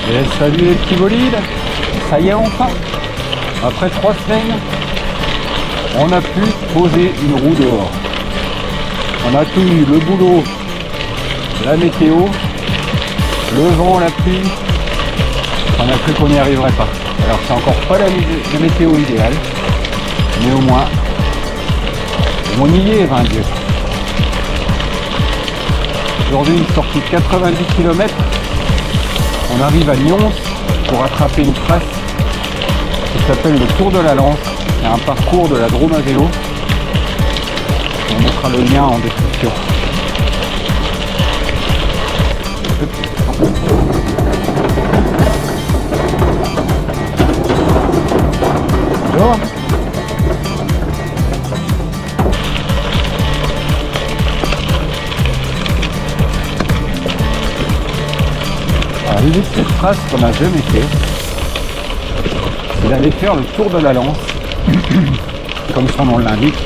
Et salut les petits bolides, ça y est enfin, après 3 semaines, on a pu poser une roue dehors. On a tout eu, le boulot, la météo, le vent, la pluie, on a cru qu'on n'y arriverait pas. Alors c'est encore pas la météo idéale, mais au moins, on y est, 20 Dieu. Aujourd'hui une sortie de 90 km. On arrive à Nyons pour attraper une trace qui s'appelle le Tour de la Lance. C'est un parcours de la Drôme à vélo. On mettra le lien en description. Bonjour. Alors l'idée de cette trace qu'on n'a jamais fait, c'est d'aller faire le Tour de la Lance, comme son nom l'indique.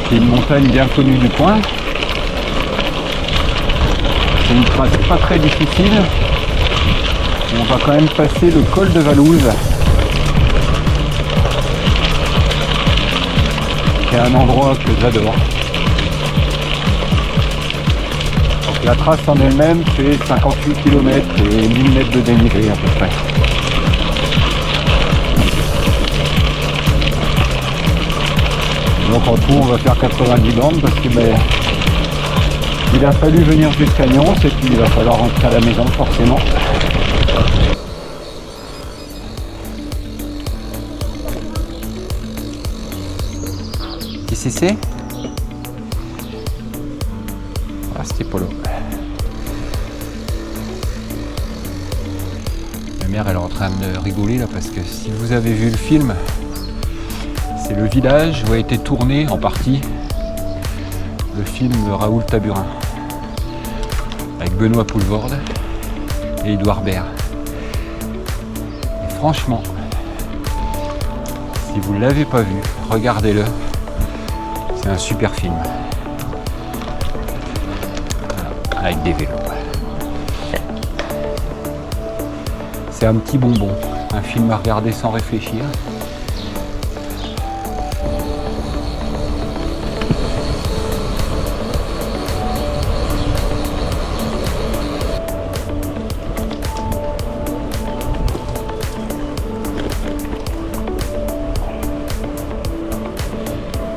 C'est une montagne bien connue du coin. C'est une trace pas très difficile. On va quand même passer le col de Valouse, qui est un endroit que j'adore. La trace en elle-même fait 58 km et 1000 mètres de dénivelé à peu près. Donc en tout on va faire 90 bornes parce que il a fallu venir jusqu'à Nyons et puis il va falloir rentrer à la maison forcément. Qu'est-ce que c'est? Ah, c'était Polo. Ma mère elle est en train de rigoler là parce que si vous avez vu le film, c'est le village où a été tourné en partie le film Raoul Taburin avec Benoît Poulvorde et Édouard Baird. Et franchement, si vous ne l'avez pas vu, regardez-le, c'est un super film. Voilà, avec des vélos. C'est un petit bonbon, un film à regarder sans réfléchir.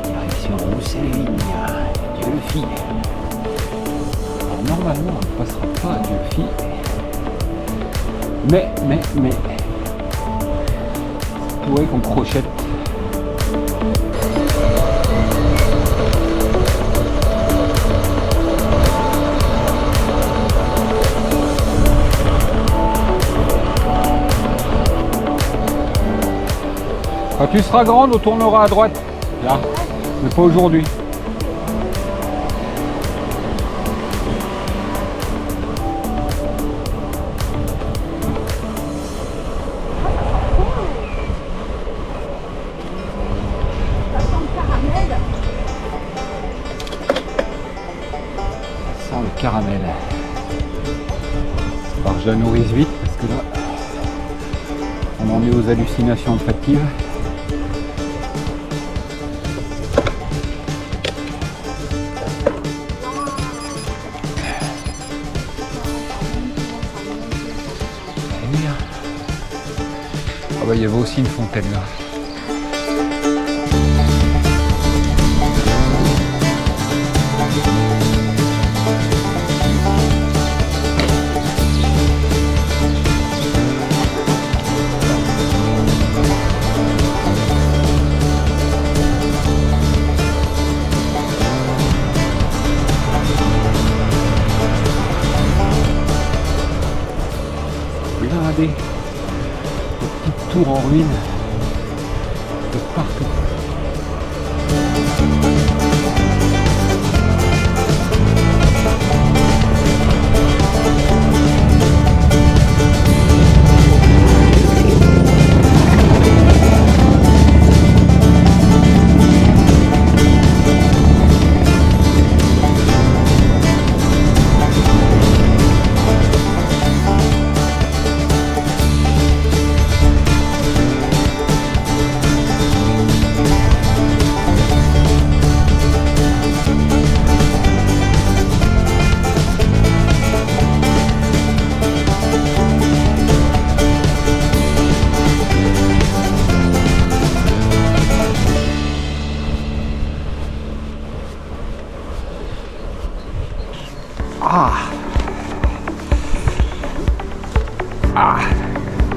Direction Rousseline, Dieulefit. Alors normalement on ne passera pas à Dieulefit. Mais, vous voyez qu'on crochette. Quand tu seras grande, on tournera à droite, là, mais pas aujourd'hui. Le caramel. Alors je la nourris vite parce que là on en est aux hallucinations olfactives. Ah bah il y avait aussi une fontaine là. Des petites tours en ruine de partout. Ah.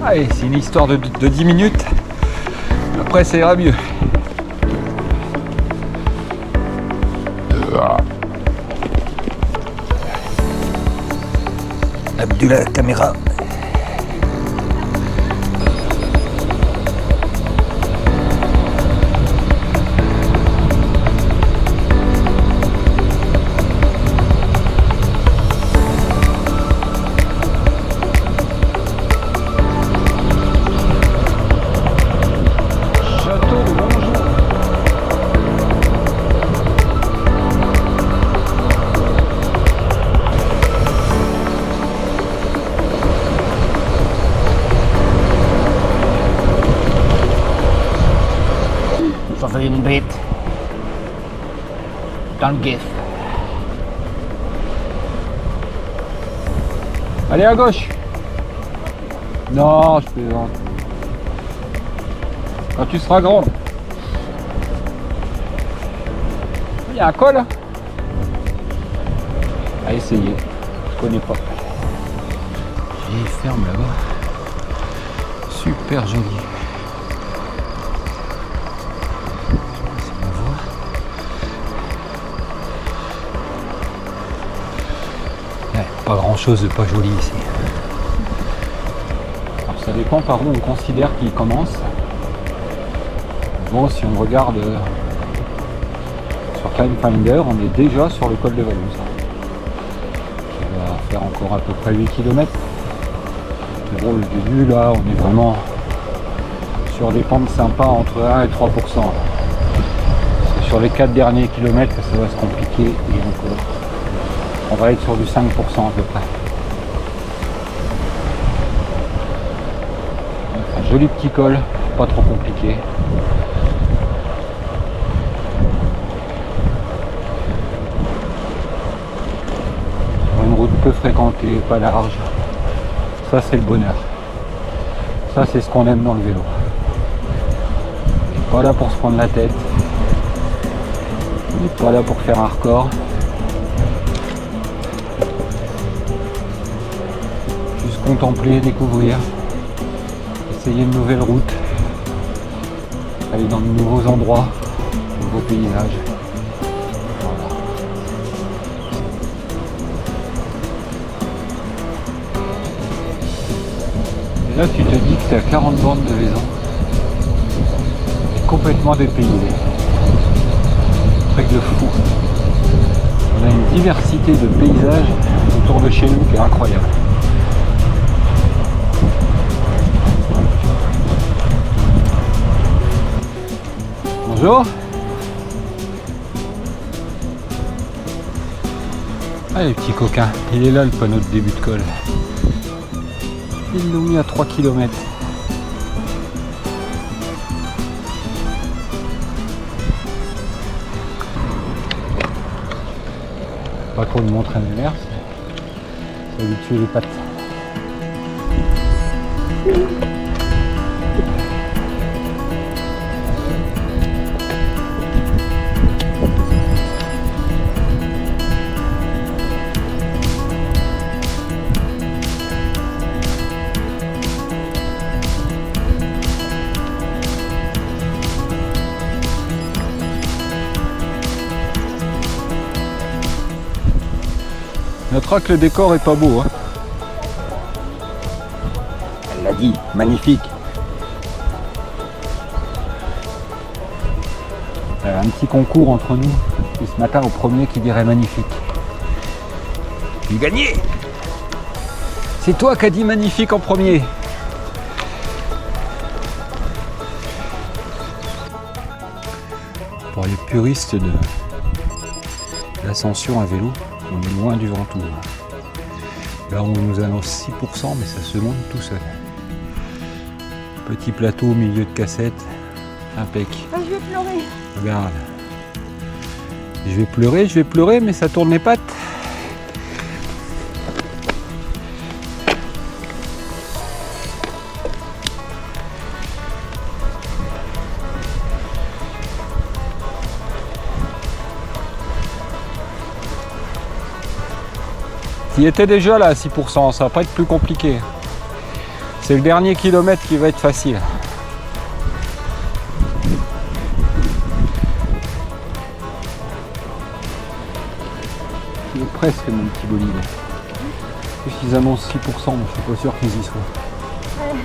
Allez, c'est une histoire de 10 minutes. Après, ça ira mieux. Abdullah, caméra. Une bête dans le guet. Allez à gauche. Non, je plaisante. Quand tu seras grande. Il y a un col là. À essayer. Je connais pas. J'ai ferme là-bas. Super joli. Pas grand chose de pas joli ici. Alors ça dépend par où on considère qu'il commence. Bon, si on regarde sur Climb Finder, on est déjà sur le col de Valouse. Ça va faire encore à peu près 8 km. Mais bon, le début là, on est vraiment sur des pentes sympas entre 1 et 3%. C'est sur les 4 derniers kilomètres que ça va se compliquer et encore. On va être sur du 5% à peu près. Un joli petit col, pas trop compliqué. Sur une route peu fréquentée, pas large. Ça c'est le bonheur. Ça c'est ce qu'on aime dans le vélo. On n'est pas là pour se prendre la tête. On n'est pas là pour faire un record. Contempler, découvrir, essayer une nouvelle route, aller dans de nouveaux endroits, de nouveaux paysages. Voilà. Et là tu te dis que tu es à 40 bornes de Vaison, complètement dépaysé, truc de fou. On a une diversité de paysages autour de chez nous qui est incroyable. Bonjour. Ah les petits coquins, il est là le panneau de début de col. Ils l'ont mis à 3 km. Pas trop de montrer l'inverse. Ça lui tuer les pattes. Notera que le décor est pas beau. Hein. Elle l'a dit, magnifique. Un petit concours entre nous. Et ce matin au premier qui dirait magnifique. J'ai gagné. C'est toi qui as dit magnifique en premier. Pour les puristes de l'ascension à vélo, on est loin du Ventoux. Là on nous annonce 6%, mais ça se monte tout seul. Petit plateau au milieu de cassette, impec. Ah, je vais pleurer. Regarde. Je vais pleurer, mais ça tourne les pattes. qui était déjà là à 6%, ça va pas être plus compliqué. C'est le dernier kilomètre qui va être facile. Il est presque mon petit bolide. Plus ils annoncent 6%, mais je suis pas sûr qu'ils y soient. Ouais.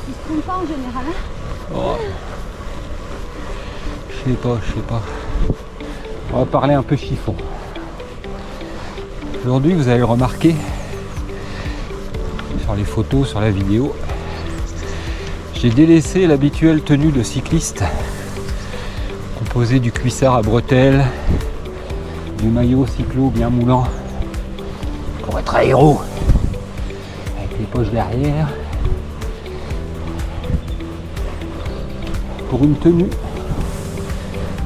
Ils se trompent pas en général. Hein. Oh. Je sais pas. On va parler un peu chiffon. Aujourd'hui, vous avez remarqué sur les photos, sur la vidéo, j'ai délaissé l'habituelle tenue de cycliste composée du cuissard à bretelles, du maillot cyclo bien moulant pour être aéro avec les poches derrière, pour une tenue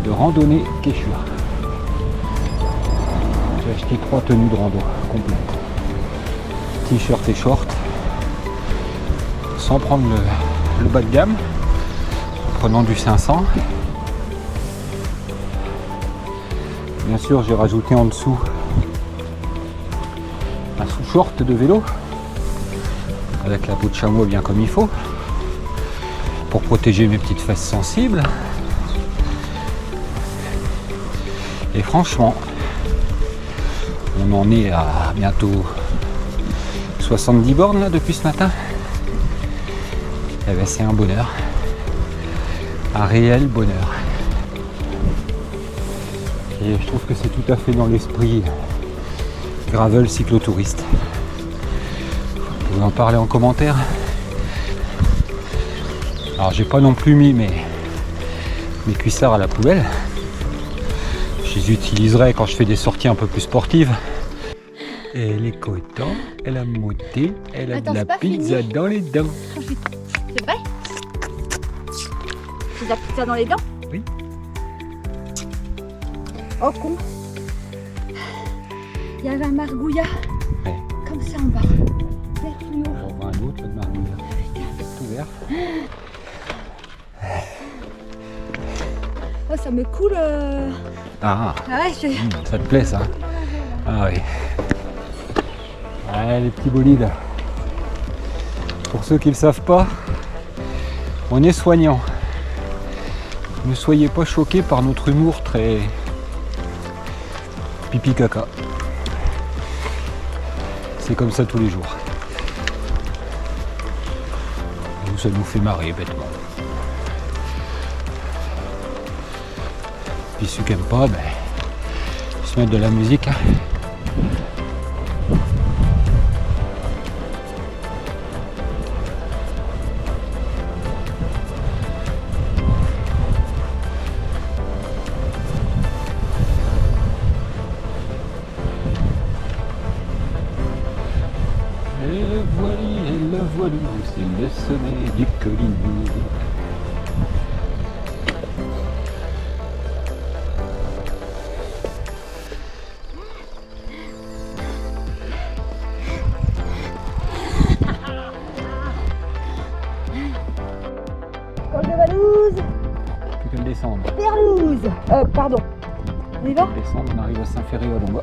de randonnée quechua. J'ai acheté 3 tenues de rando complètes, t-shirt et short, sans prendre le bas de gamme, en prenant du 500. Bien sûr, j'ai rajouté en dessous un sous-short de vélo avec la peau de chameau bien comme il faut pour protéger mes petites fesses sensibles. Et franchement, on en est à bientôt 70 bornes là depuis ce matin. Et ben, c'est un bonheur, un réel bonheur. Et je trouve que c'est tout à fait dans l'esprit gravel cyclotouriste. Vous pouvez en parler en commentaire. Alors j'ai pas non plus mis mes cuissards à la poubelle. Je les utiliserai quand je fais des sorties un peu plus sportives. Elle est contente, elle a monté, elle a de la pizza fini. Dans les dents. C'est vrai? J'ai de la pizza dans les dents? Oui. Oh con! Il y avait un margouillat. Ouais. Comme ça en bas. Vert fluo. On va voir un autre de margouillat. Tout vert. Oh, ça me coule. Ah, ouais, ça te plaît ça? Ah oui. Ouais, les petits bolides. Pour ceux qui ne le savent pas, on est soignant. Ne soyez pas choqués par notre humour très pipi caca. C'est comme ça tous les jours. Nous, ça nous fait marrer bêtement. Puis ceux qui n'aiment pas, ben, ils se mettent de la musique. Et le voilou, c'est le sommet du Collignou. Col de Valouse. Plus qu'à le descendre. Perlouse. Pardon. On y va? Descendre, on arrive à Saint-Ferré-à-Longa.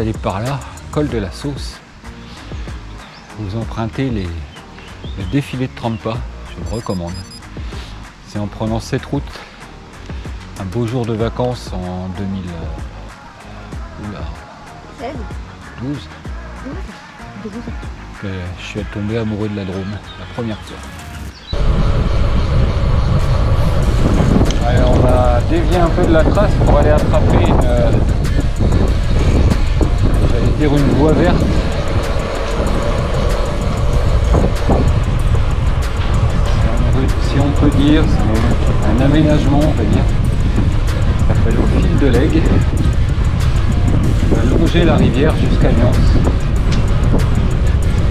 allez par là, col de la Sauce, vous empruntez le défilé de Trampa, je vous le recommande. C'est en prenant cette route, un beau jour de vacances en 16, 2012, 12. que je suis tombé amoureux de la Drôme, la première fois. Alors on a dévié un peu de la trace pour aller attraper j'allais dire une voie verte. Si on peut dire, c'est un aménagement, on va dire. Ça s'appelle au fil de l'Aigle. On va longer la rivière jusqu'à Nyons.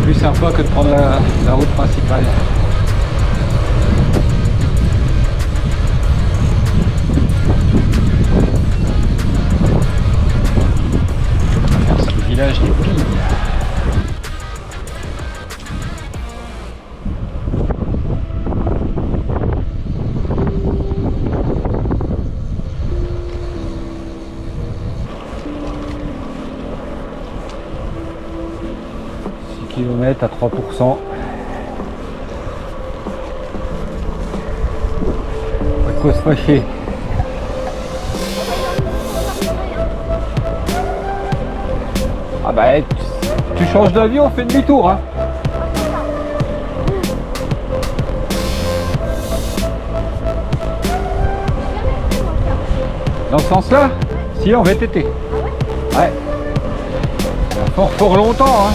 Plus sympa que de prendre la route principale. C'est le village des Pignes. Kilomètres à 3%. Pas quoi se fâcher. Ah bah tu changes d'avion, on fait demi-tour hein. Dans ce sens-là? Si, en VTT. Ouais. Fort longtemps hein.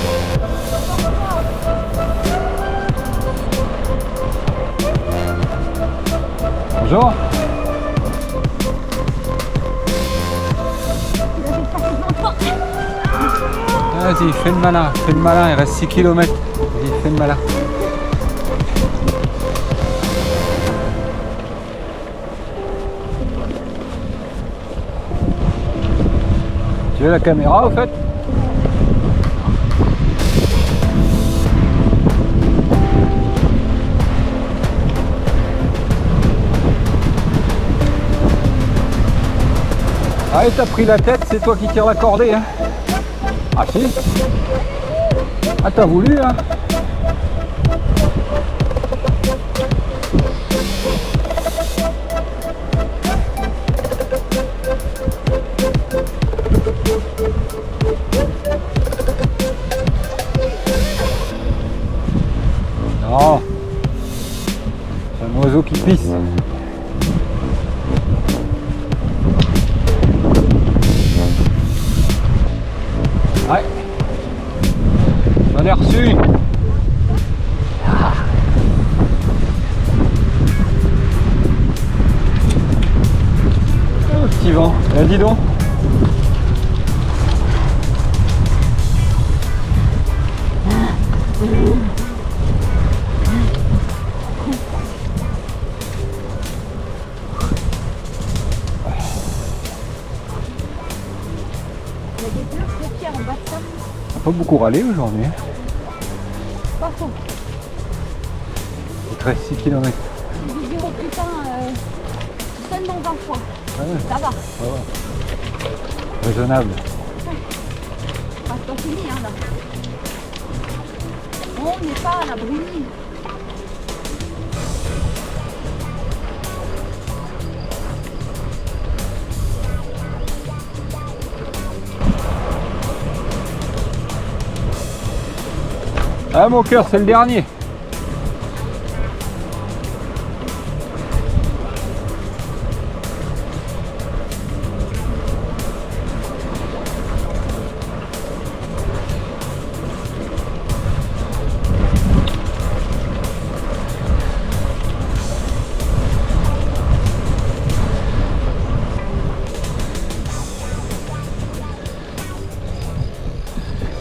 Bonjour. Vas-y, fais le malin, il reste 6 km. Vas-y, fais le malin. Tu veux la caméra au fait? Ah et t'as pris la tête, c'est toi qui tires la cordée hein. Ah si. Ah t'as voulu hein. Non. C'est un oiseau qui pisse. Ouais, j'en ai reçu. Oh, petit vent, là dis donc. Pas beaucoup râlé aujourd'hui. Pas faux. Il te reste 6 km. Je dis oh putain, seulement 20 fois. Ouais. Ça va. Raisonnable. Ah, c'est pas fini hein là. On n'est pas à l'abri. Ah mon cœur, c'est le dernier.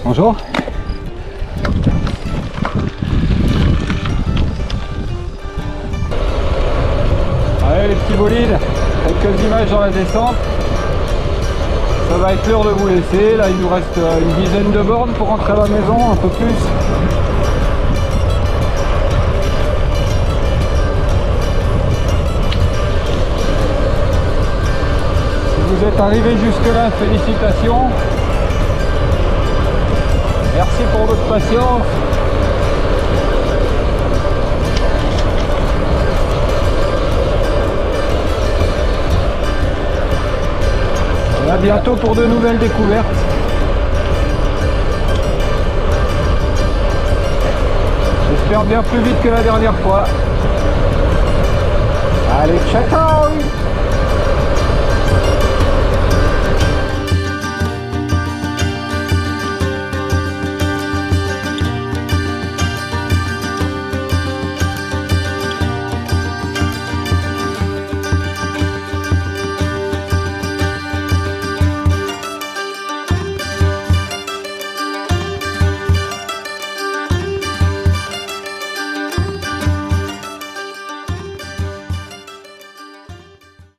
Bonjour. Allez les petits bolides, quelques images dans la descente. Ça va être l'heure de vous laisser. Là il nous reste une dizaine de bornes pour rentrer à la maison, un peu plus. Si vous êtes arrivé jusque là, félicitations. Merci pour votre patience. Et à bientôt pour de nouvelles découvertes. J'espère bien plus vite que la dernière fois. Allez, ciao ciao!